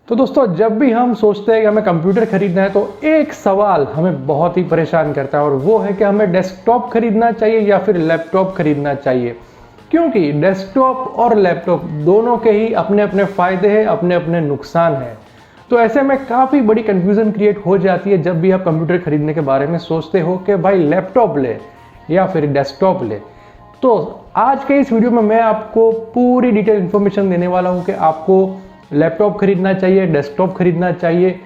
तो दोस्तों, जब भी हम सोचते हैं कि हमें कंप्यूटर खरीदना है तो एक सवाल हमें बहुत ही परेशान करता है और वो है कि हमें डेस्कटॉप खरीदना चाहिए या फिर लैपटॉप खरीदना चाहिए। क्योंकि डेस्कटॉप और लैपटॉप दोनों के ही अपने अपने फ़ायदे हैं, अपने अपने नुकसान हैं। तो ऐसे में काफ़ी बड़ी कन्फ्यूज़न क्रिएट हो जाती है जब भी आप कंप्यूटर खरीदने के बारे में सोचते हो कि भाई लैपटॉप ले या फिर डेस्कटॉप ले। तो आज के इस वीडियो में मैं आपको पूरी डिटेल इन्फॉर्मेशन देने वाला हूँ कि आपको लैपटॉप खरीदना चाहिए, डेस्कटॉप खरीदना चाहिए,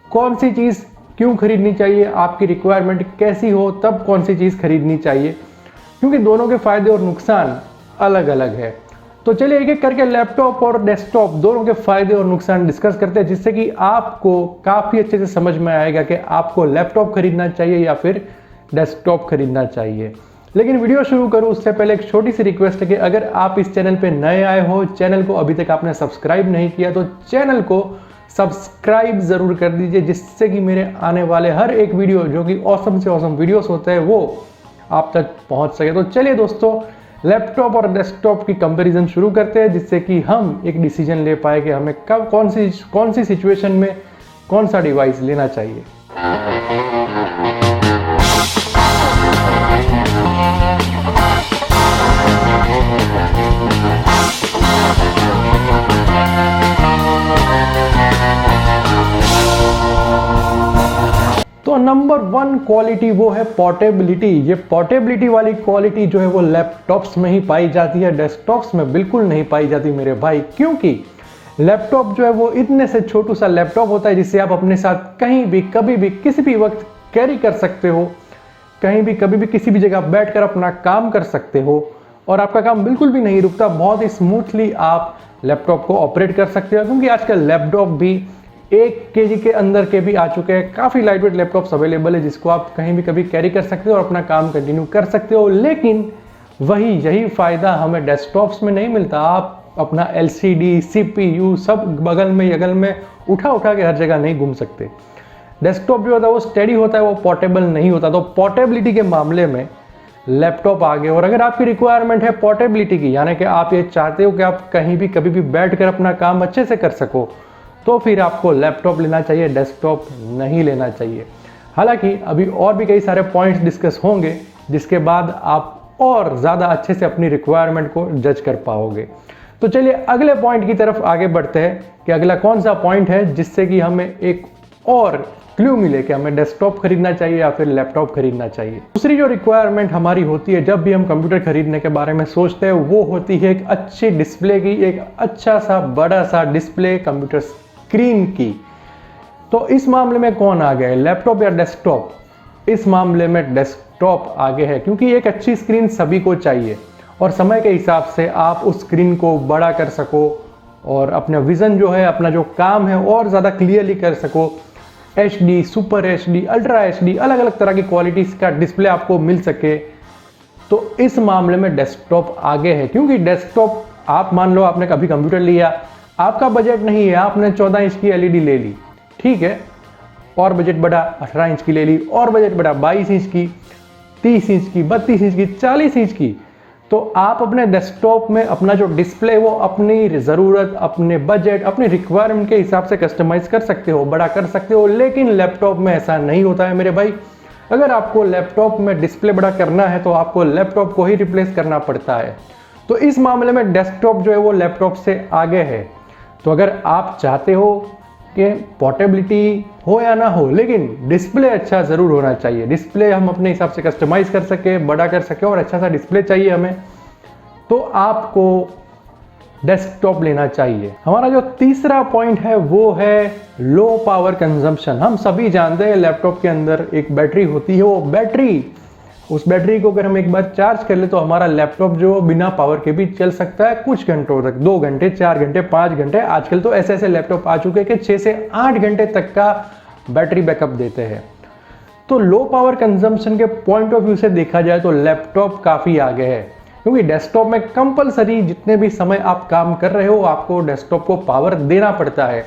कौन सी चीज़ क्यों खरीदनी चाहिए, आपकी रिक्वायरमेंट कैसी हो तब कौन सी चीज़ खरीदनी चाहिए, क्योंकि दोनों के फ़ायदे और नुकसान अलग अलग है। तो चलिए एक एक करके लैपटॉप और डेस्कटॉप दोनों के फ़ायदे और नुकसान डिस्कस करते हैं, जिससे कि आपको काफ़ी अच्छे से समझ में आएगा कि आपको लैपटॉप खरीदना चाहिए या फिर डेस्कटॉप खरीदना चाहिए। लेकिन वीडियो शुरू करूं उससे पहले एक छोटी सी रिक्वेस्ट है कि अगर आप इस चैनल पे नए आए हो, चैनल को अभी तक आपने सब्सक्राइब नहीं किया तो चैनल को सब्सक्राइब ज़रूर कर दीजिए, जिससे कि मेरे आने वाले हर एक वीडियो जो कि ऑसम से ऑसम वीडियोस होते हैं वो आप तक पहुंच सके। तो चलिए दोस्तों, लैपटॉप और डेस्कटॉप की कंपेरिजन शुरू करते हैं, जिससे कि हम एक डिसीजन ले पाए कि हमें कब कौन सी सिचुएशन में कौन सा डिवाइस लेना चाहिए। तो नंबर 1 क्वालिटी वो है पोर्टेबिलिटी। ये पोर्टेबिलिटी वाली क्वालिटी जो है वो लैपटॉप्स में ही पाई जाती है, डेस्कटॉप्स में बिल्कुल नहीं पाई जाती मेरे भाई। क्योंकि लैपटॉप जो है वो इतने से छोटू सा लैपटॉप होता है जिसे आप अपने साथ कहीं भी कभी भी किसी भी वक्त कैरी कर सकते हो, कहीं भी कभी भी किसी भी जगह बैठकर अपना काम कर सकते हो और आपका काम बिल्कुल भी नहीं रुकता। बहुत ही स्मूथली आप लैपटॉप को ऑपरेट कर सकते हो, क्योंकि आजकल लैपटॉप भी 1 kg के अंदर के भी आ चुके हैं। काफ़ी लाइटवेट लैपटॉप्स अवेलेबल है जिसको आप कहीं भी कभी कैरी कर सकते हो और अपना काम कंटिन्यू कर सकते हो। लेकिन यही फ़ायदा हमें डेस्कटॉप्स में नहीं मिलता। आप अपना LCD CPU सब बगल में उठा के हर जगह नहीं घूम सकते। डेस्कटॉप जो होता है वो स्टेडी होता है, वो पोर्टेबल नहीं होता। तो पोर्टेबिलिटी के मामले में लैपटॉप आगे। और अगर आपकी रिक्वायरमेंट है पोर्टेबिलिटी की, यानी कि आप ये चाहते हो कि आप कहीं भी कभी भी बैठकर अपना काम अच्छे से कर सको, तो फिर आपको लैपटॉप लेना चाहिए, डेस्कटॉप नहीं लेना चाहिए। हालांकि अभी और भी कई सारे पॉइंट्स डिस्कस होंगे जिसके बाद आप और ज़्यादा अच्छे से अपनी रिक्वायरमेंट को जज कर पाओगे। तो चलिए अगले पॉइंट की तरफ आगे बढ़ते हैं कि अगला कौन सा पॉइंट है जिससे कि हमें एक और क्लू मिले कि हमें डेस्कटॉप खरीदना चाहिए या फिर लैपटॉप खरीदना चाहिए। दूसरी जो रिक्वायरमेंट हमारी होती है जब भी हम कंप्यूटर खरीदने के बारे में सोचते हैं वो होती है एक अच्छी डिस्प्ले की, एक अच्छा सा बड़ा सा डिस्प्ले कंप्यूटर स्क्रीन की। तो इस मामले में कौन आगे है, लैपटॉप या डेस्कटॉप? इस मामले में डेस्कटॉप आगे है, क्योंकि एक अच्छी स्क्रीन सभी को चाहिए और समय के हिसाब से आप उस स्क्रीन को बड़ा कर सको और अपना विज़न जो है, अपना जो काम है और ज़्यादा क्लियरली कर सको। HD, super HD, ultra HD, अलग अलग तरह की क्वालिटीज़ का डिस्प्ले आपको मिल सके। तो इस मामले में डेस्कटॉप आगे है, क्योंकि डेस्कटॉप आप मान लो आपने कभी कंप्यूटर लिया, आपका बजट नहीं है, आपने 14 इंच की LED ले ली, ठीक है, और बजट बढ़ा 18 इंच की ले ली, और बजट बढ़ा 22 इंच की, 30 इंच की, 32 इंच की, 40 इंच की। तो आप अपने डेस्कटॉप में अपना जो डिस्प्ले वो अपनी ज़रूरत, अपने बजट, अपने रिक्वायरमेंट के हिसाब से कस्टमाइज़ कर सकते हो, बड़ा कर सकते हो। लेकिन लैपटॉप में ऐसा नहीं होता है मेरे भाई। अगर आपको लैपटॉप में डिस्प्ले बड़ा करना है तो आपको लैपटॉप को ही रिप्लेस करना पड़ता है। तो इस मामले में डेस्कटॉप जो है वो लैपटॉप से आगे है। तो अगर आप चाहते हो कि पोर्टेबिलिटी हो या ना हो, लेकिन डिस्प्ले अच्छा ज़रूर होना चाहिए, डिस्प्ले हम अपने हिसाब से कस्टमाइज़ कर सके, बड़ा कर सके और अच्छा सा डिस्प्ले चाहिए हमें, तो आपको डेस्कटॉप लेना चाहिए। हमारा जो तीसरा पॉइंट है वो है लो पावर कंजम्पशन। हम सभी जानते हैं लैपटॉप के अंदर एक बैटरी होती है, वो बैटरी, उस बैटरी को अगर हम एक बार चार्ज कर ले तो हमारा लैपटॉप जो बिना पावर के भी चल सकता है कुछ घंटों तक, 2 घंटे, 4 घंटे, 5 घंटे। आजकल तो ऐसे लैपटॉप आ चुके हैं कि 6 से 8 घंटे तक का बैटरी बैकअप देते हैं। तो लो पावर कंजम्पशन के पॉइंट ऑफ व्यू से देखा जाए तो लैपटॉप काफ़ी आगे है, क्योंकि डेस्कटॉप में कंपलसरी जितने भी समय आप काम कर रहे हो आपको डेस्कटॉप को पावर देना पड़ता है।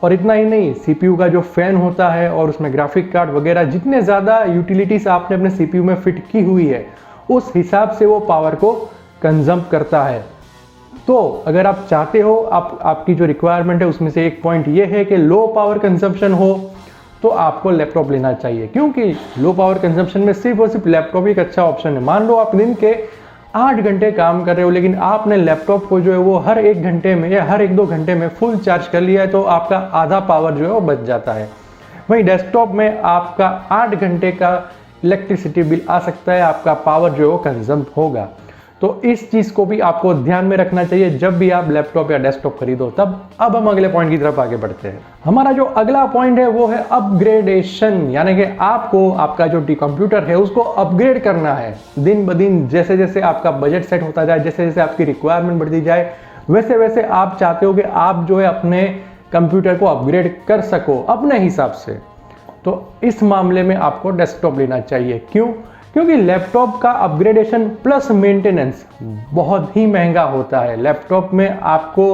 और इतना ही नहीं, CPU का जो फैन होता है और उसमें ग्राफिक कार्ड वगैरह, जितने ज़्यादा यूटिलिटीज़ आपने अपने CPU में फिट की हुई है उस हिसाब से वो पावर को कंजम्प करता है। तो अगर आप चाहते हो आपकी जो रिक्वायरमेंट है उसमें से एक पॉइंट ये है कि लो पावर कंजप्शन हो, तो आपको लैपटॉप लेना चाहिए, क्योंकि लो पावर कंजप्शन में सिर्फ और सिर्फ लैपटॉप एक अच्छा ऑप्शन है। मान लो आप दिन के 8 घंटे काम कर रहे हो, लेकिन आपने लैपटॉप को जो है वो हर 1 घंटे में या हर 1-2 घंटे में फुल चार्ज कर लिया है, तो आपका आधा पावर जो है वो बच जाता है। वहीं डेस्कटॉप में आपका 8 घंटे का इलेक्ट्रिसिटी बिल आ सकता है, आपका पावर जो है वो कंज्यूम होगा। तो इस चीज़ को भी आपको ध्यान में रखना चाहिए जब भी आप लैपटॉप या डेस्कटॉप खरीदो तब। अब हम अगले पॉइंट की तरफ आगे बढ़ते हैं। हमारा जो अगला पॉइंट है वो है अपग्रेडेशन, यानी कि आपको आपका जो कंप्यूटर है उसको अपग्रेड करना है। दिन ब दिन जैसे जैसे आपका बजट सेट होता जाए, जैसे जैसे आपकी रिक्वायरमेंट बढ़ती जाए, वैसे वैसे आप चाहते हो कि आप जो है अपने कंप्यूटर को अपग्रेड कर सको अपने हिसाब से। तो इस मामले में आपको डेस्कटॉप लेना चाहिए। क्यों? क्योंकि लैपटॉप का अपग्रेडेशन प्लस मेंटेनेंस बहुत ही महंगा होता है। लैपटॉप में आपको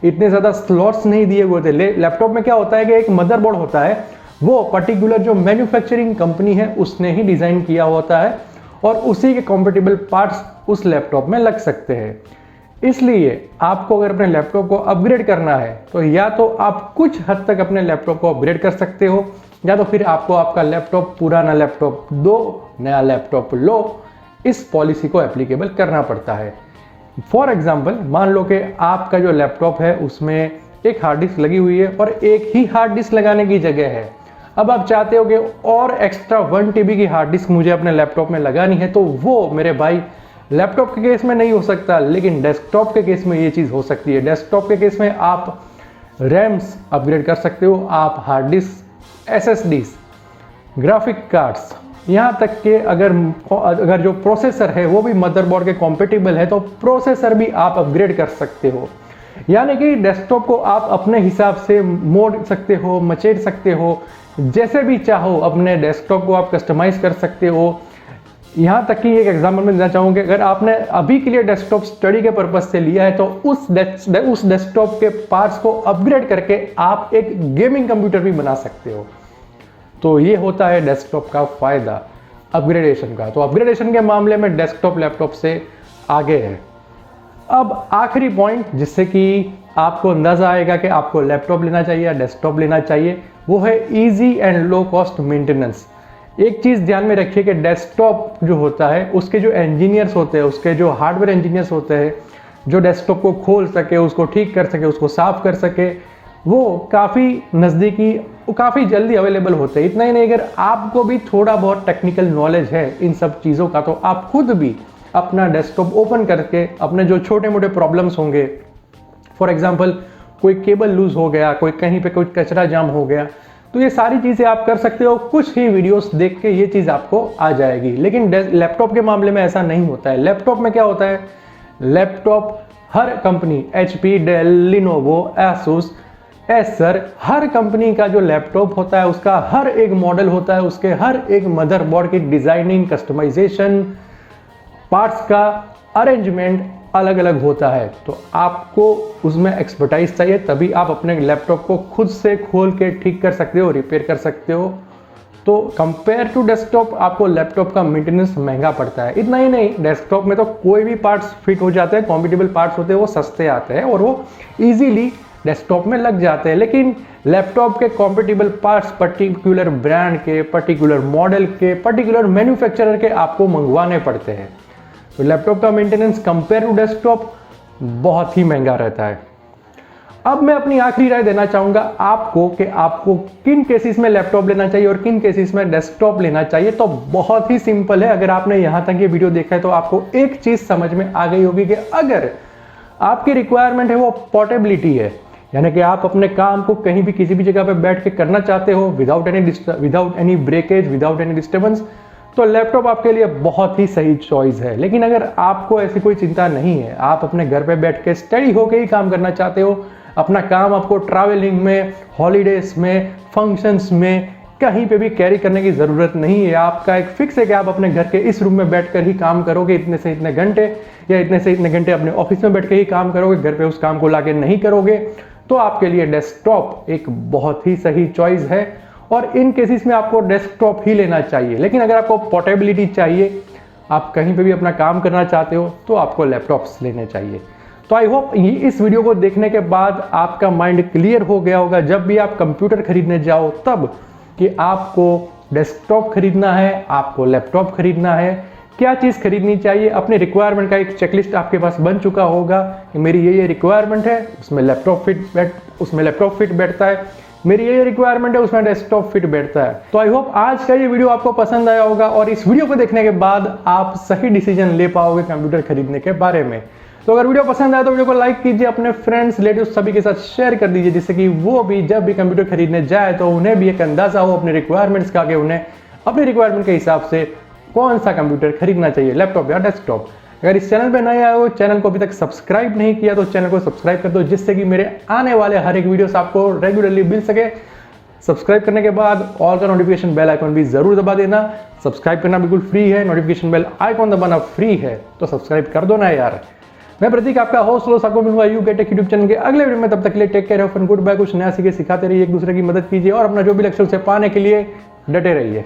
इतने ज़्यादा स्लॉट्स नहीं दिए हुए होते। लैपटॉप में क्या होता है कि एक मदरबोर्ड होता है, वो पर्टिकुलर जो मैन्युफैक्चरिंग कंपनी है उसने ही डिज़ाइन किया होता है और उसी के कॉम्पेटिबल पार्ट्स उस लैपटॉप में लग सकते हैं। इसलिए आपको अगर अपने लैपटॉप को अपग्रेड करना है तो या तो आप कुछ हद तक अपने लैपटॉप को अपग्रेड कर सकते हो, या तो फिर आपको आपका लैपटॉप पुराना लैपटॉप दो, नया लैपटॉप लो। इस पॉलिसी को एप्लीकेबल करना पड़ता है। फॉर एग्जाम्पल, मान लो कि आपका जो लैपटॉप है उसमें एक हार्ड डिस्क लगी हुई है और एक ही हार्ड डिस्क लगाने की जगह है। अब आप चाहते हो कि और एक्स्ट्रा 1 TB की हार्ड डिस्क मुझे अपने लैपटॉप में लगानी है, तो वो मेरे भाई लैपटॉप के केस में नहीं हो सकता, लेकिन डेस्कटॉप के केस में ये चीज़ हो सकती है। डेस्कटॉप के केस में आप रैम्स अपग्रेड कर सकते हो, आप hard disk, SSDs, graphic cards, यहाँ तक कि अगर जो प्रोसेसर है वो भी मदरबोर्ड के कॉम्पेटिबल है तो प्रोसेसर भी आप अपग्रेड कर सकते हो। यानी कि डेस्कटॉप को आप अपने हिसाब से मोड़ सकते हो, मचेड़ सकते हो, जैसे भी चाहो अपने डेस्कटॉप को आप कस्टमाइज कर सकते हो। यहाँ तक कि एक एग्जांपल में देना चाहूँगा, अगर आपने अभी के लिए डेस्कटॉप स्टडी के पर्पज से लिया है तो उस डेस्कटॉप के पार्ट्स को अपग्रेड करके आप एक गेमिंग कंप्यूटर भी बना सकते हो। तो ये होता है डेस्कटॉप का फायदा अपग्रेडेशन का। तो अपग्रेडेशन के मामले में डेस्कटॉप लैपटॉप से आगे है। अब आखिरी पॉइंट जिससे कि आपको अंदाजा आएगा कि आपको लैपटॉप लेना चाहिए या डेस्कटॉप लेना चाहिए, वो है easy and low cost maintenance. एक चीज़ ध्यान में रखिए कि डेस्कटॉप जो होता है उसके जो इंजीनियर्स होते हैं, उसके जो हार्डवेयर इंजीनियर्स होते हैं, जो डेस्कटॉप को खोल सके, उसको ठीक कर सके, उसको साफ कर सके, वो काफ़ी नज़दीकी, काफ़ी जल्दी अवेलेबल होते हैं। इतना ही नहीं, अगर आपको भी थोड़ा बहुत टेक्निकल नॉलेज है इन सब चीज़ों का तो आप खुद भी अपना डेस्कटॉप ओपन करके अपने जो छोटे मोटे प्रॉब्लम्स होंगे, फॉर एग्जांपल कोई केबल लूज हो गया, कोई कहीं पे कोई कचरा जाम हो गया, तो ये सारी चीज़ें आप कर सकते हो। कुछ ही वीडियोस देख के ये चीज़ आपको आ जाएगी। लेकिन लैपटॉप के मामले में ऐसा नहीं होता है। लैपटॉप में क्या होता है, लैपटॉप हर company, HP, Dell, Lenovo, Asus, Acer, हर कंपनी का जो लैपटॉप होता है उसका हर एक मॉडल होता है, उसके हर एक मदरबोर्ड की डिजाइनिंग, कस्टमाइजेशन, पार्ट्स का अरेंजमेंट अलग अलग होता है। तो आपको उसमें एक्सपर्टाइज चाहिए, तभी आप अपने लैपटॉप को खुद से खोल के ठीक कर सकते हो, रिपेयर कर सकते हो। तो कंपेयर टू डेस्कटॉप आपको लैपटॉप का मेंटेनेंस महंगा पड़ता है। इतना ही नहीं, डेस्कटॉप में तो कोई भी पार्ट्स फिट हो जाते हैं, कॉम्पिटेबल पार्ट्स होते हैं, वो सस्ते आते हैं और वो ईजीली डेस्कटॉप में लग जाते हैं। लेकिन लैपटॉप के कॉम्पिटेबल पार्ट्स पर्टिकुलर ब्रांड के, पर्टिकुलर मॉडल के, पर्टिकुलर मैन्युफैक्चरर के आपको मंगवाने पड़ते हैं। तो लैपटॉप का मेंटेनेंस कंपेयर टू डेस्कटॉप बहुत ही महंगा रहता है। अब मैं अपनी आखिरी राय देना चाहूंगा आपको कि आपको किन केसेस में लैपटॉप लेना चाहिए और किन केसेस में डेस्कटॉप लेना चाहिए। तो बहुत ही सिंपल है। अगर आपने यहां तक ये वीडियो देखा है तो आपको एक चीज समझ में आ गई होगी कि अगर आपकी रिक्वायरमेंट है वो पोर्टेबिलिटी है, यानी कि आप अपने काम को कहीं भी किसी भी जगह पे बैठ के करना चाहते हो without any breakage, without any disturbance, तो लैपटॉप आपके लिए बहुत ही सही चॉइस है। लेकिन अगर आपको ऐसी कोई चिंता नहीं है, आप अपने घर पे बैठ के स्टडी होके ही काम करना चाहते हो, अपना काम आपको ट्रैवलिंग में, हॉलीडेज में, फंक्शंस में कहीं पे भी कैरी करने की ज़रूरत नहीं है, आपका एक फिक्स है कि आप अपने घर के इस रूम में बैठकर ही काम करोगे इतने से इतने घंटे, या इतने से इतने घंटे अपने ऑफिस में बैठ के ही काम करोगे, घर पे उस काम को लाके नहीं करोगे, तो आपके लिए डेस्कटॉप एक बहुत ही सही चॉइस है और इन केसेस में आपको डेस्कटॉप ही लेना चाहिए। लेकिन अगर आपको पोर्टेबिलिटी चाहिए, आप कहीं पे भी अपना काम करना चाहते हो, तो आपको लैपटॉप्स लेने चाहिए। तो आई होप इस वीडियो को देखने के बाद आपका माइंड क्लियर हो गया होगा जब भी आप कंप्यूटर खरीदने जाओ तब, कि आपको डेस्कटॉप खरीदना है, आपको लैपटॉप खरीदना है, क्या चीज़ खरीदनी चाहिए। अपने रिक्वायरमेंट का एक चेकलिस्ट आपके पास बन चुका होगा कि मेरी ये रिक्वायरमेंट है, उसमें लैपटॉप फिट बैठता है, मेरी ये रिक्वायरमेंट है, उसमें डेस्कटॉप फिट बैठता है। तो आई होप आज का ये वीडियो आपको पसंद आया होगा और इस वीडियो को देखने के बाद आप सही डिसीजन ले पाओगे कंप्यूटर खरीदने के बारे में। तो अगर वीडियो पसंद आया तो वीडियो को लाइक कीजिए, अपने फ्रेंड्स रिलेटिव सभी के साथ शेयर कर दीजिए, जिससे कि वो भी जब भी कंप्यूटर खरीदने जाए तो उन्हें भी एक अंदाजा हो अपने रिक्वायरमेंट्स का, कि उन्हें अपने रिक्वायरमेंट के हिसाब से कौन सा कंप्यूटर खरीदना चाहिए, लैपटॉप या डेस्कटॉप। अगर इस चैनल पे नए आए हो, चैनल को अभी तक सब्सक्राइब नहीं किया तो चैनल को सब्सक्राइब कर दो, जिससे कि मेरे आने वाले हर एक वीडियोस आपको रेगुलरली मिल सके। सब्सक्राइब करने के बाद ऑल का नोटिफिकेशन बेल आइकन भी जरूर दबा देना। सब्सक्राइब करना बिल्कुल फ्री है, नोटिफिकेशन बेल आइकन दबाना फ्री है, तो सब्सक्राइब कर दो ना यार। मैं प्रतीक आपका होस्ट आपको मिलूंगा you get tech YouTube channel के अगले वीडियो में। तब तक के लिए take care of and goodbye. कुछ नया सीखे सिखाते रहिए, एक दूसरे की मदद कीजिए और अपना जो भी लक्ष्य उसे पाने के लिए डटे रहिए।